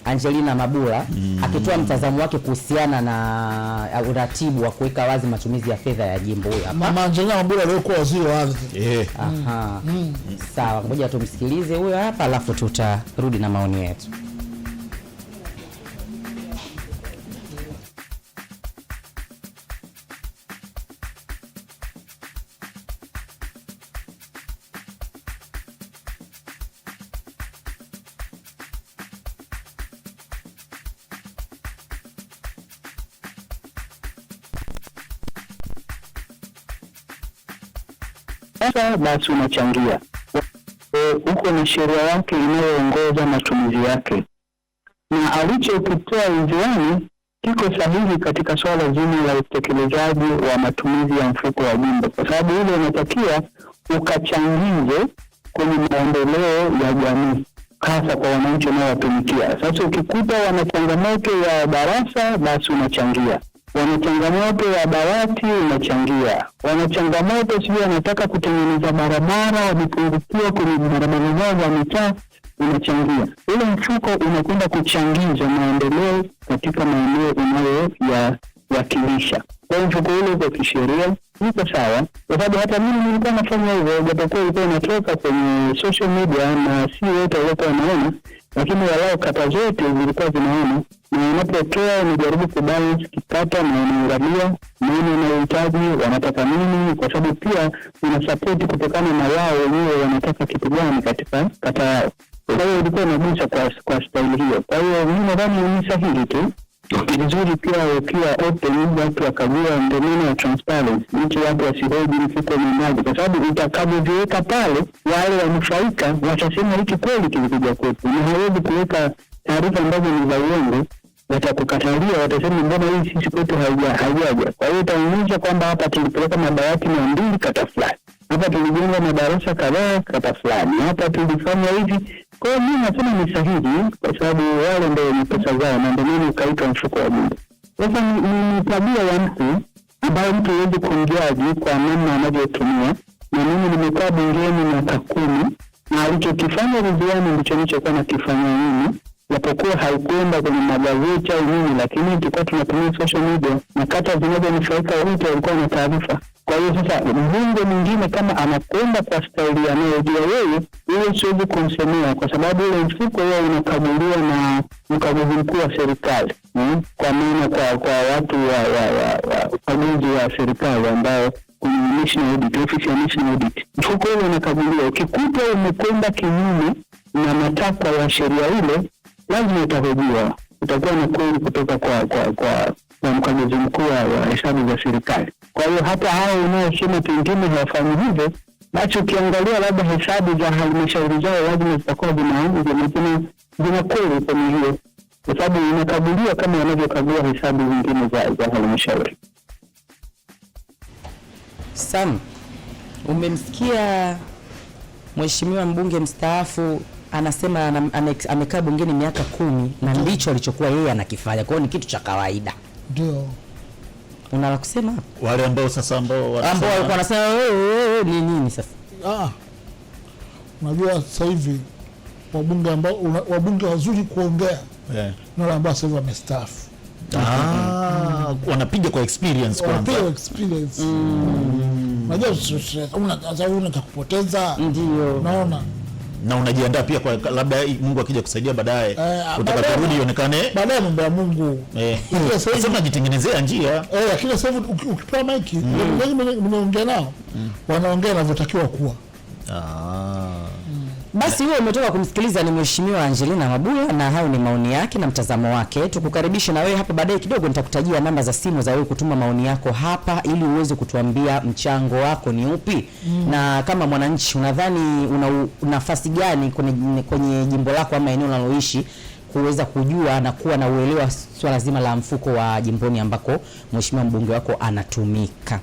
Angelina Mabula akitoa mtazamo wake kuhusiana na uratibu wa kuweka wazi matumizi ya fedha ya jimbo. Huyo hapa Mama Angelina Mabula aliyekuwa waziri wa ardhi. Aha. Sawa, ngoja tumsikilize huyo hapa alafu tutarudi na maoni yetu. Sasa basi unachangia huko na sheria yake inayoongoza matumizi yake, na alichokitoa ujuani kiko sahihi katika swala zima la utekelezaji wa matumizi ya mfuko wa jimbo, kwa sababu ile unatakiwa ukachangize kwenye maendeleo ya jamii, hasa kwa wananchi unaowatumikia. Sasa ukikuta wana changamoto ya darasa, basi unachangia. Wana changamoto ya dawati, unachangia. Wana changamoto sio wanataka kutengeneza barabara, wamepungukiwa kwenye barabara zao za mitaa, unachangia. Ile mfuko unakwenda kuchangiza maendeleo katika maeneo unayoyakilisha. Kwa mfuko ule kwa kisheria iko sawa, kwa sababu hata mimi nilikuwa nafanya hivyo, japokuwa ilikuwa inatoka kwenye social media na si wote walikuwa wanaona, lakini walao kata zote zilikuwa zinaona, na inapotokea nijaribu kubalance kikata na unaangalia nini unayohitaji, wanataka nini, kwa sababu pia una support kutokana na wao wenyewe wanataka kitu gani katika kata yao. Kwa hiyo ilikuwa inagusa kwa style hiyo. Kwa hiyo mimi nadhani ni sahihi tu. Vizuri pia ukiwa open, watu wakajua ndio maana ya transparency, mtu watu wasihoji mfuko mmoja, kwa sababu utakavyoviweka pale wale wanufaika watasema hiki kweli kilikuja kwetu, na hawezi kuweka taarifa ambazo ni za uongo, watakukatalia, watasema mbona hii sisi kwetu haijaja. Kwa hiyo itaonyesha kwamba hapa tulipeleka madawati 200 kata fulani, hapa tulijenga madarasa kadhaa kata fulani, hapa tulifanya hivi. Kwa hiyo mimi nasema ni sahihi, kwa sababu wale ndio ni pesa zao, na ndio mimi kaitwa mfuko wa jimbo. Sasa ni tabia ya mtu ambayo mtu hawezi kumjaji kwa namna anavyotumia, na mimi nimekaa bungeni miaka 10, na alichokifanya Ridhiwani ndicho nilichokuwa nakifanya mimi, japokuwa haikwenda kwenye magazeti au nini, lakini tulikuwa tunatumia social media na kata zinazonufaika wote walikuwa na taarifa. Kwa hiyo sasa mbunge mwingine kama anakwenda kwa staili anayojua yeye, siwezi kumsemea, kwa sababu ile mfuko wao unakaguliwa na mkaguzi mkuu wa serikali, kwa maana kwa watu wa ukaguzi wa serikali ambao kwenye national audit, office ya national audit, mfuko ule unakaguliwa. Ukikuta umekwenda kinyume na matakwa ya sheria ile, lazima utahojiwa, utakuwa na kweli kutoka kwa mkaguzi mkuu wa hesabu za serikali. Kwa hiyo hata hao unaosema pengine hawafanyi hivyo, basi ukiangalia labda hesabu za halmashauri zao lazima zitakuwa zina kweli kwenye hiyo, kwa sababu inakaguliwa kama wanavyokagua hesabu zingine za halmashauri. Sam, umemsikia mheshimiwa mbunge mstaafu anasema amekaa bungeni miaka 10 na ndicho alichokuwa yeye anakifanya. Kwa hiyo ni kitu cha kawaida. Ndio. Unala kusema wale ambao sasa ambao walikuwa wanasema ni nini sasa? Unajua sasa hivi wabunge wazuri kuongea. Na wale ambao sasa wamestaafu. Wanapiga kwa experience kwanza. Wanapiga experience. Unajua unataka kupoteza. Ndio. Naona. Na unajiandaa pia kwa labda Mungu akija kusaidia baadaye utakaporudi ionekane baadaye mambo ya Mungu. Sasa unajitengenezea njia. Lakini sasa hivi ukipewa maiki, nimeongea nao, wanaongea wanavyotakiwa kuwa. Basi huyo umetoka kumsikiliza ni mheshimiwa Angelina Mabula, na hayo ni maoni yake na mtazamo wake. Tukukaribisha na wewe hapa baadaye kidogo nitakutajia namba za simu za wewe kutuma maoni yako hapa ili uweze kutuambia mchango wako ni upi. Na kama mwananchi unadhani una nafasi gani kwenye jimbo lako ama eneo unaloishi kuweza kujua na kuwa na uelewa swala zima la mfuko wa jimboni ambako mheshimiwa mbunge wako anatumika.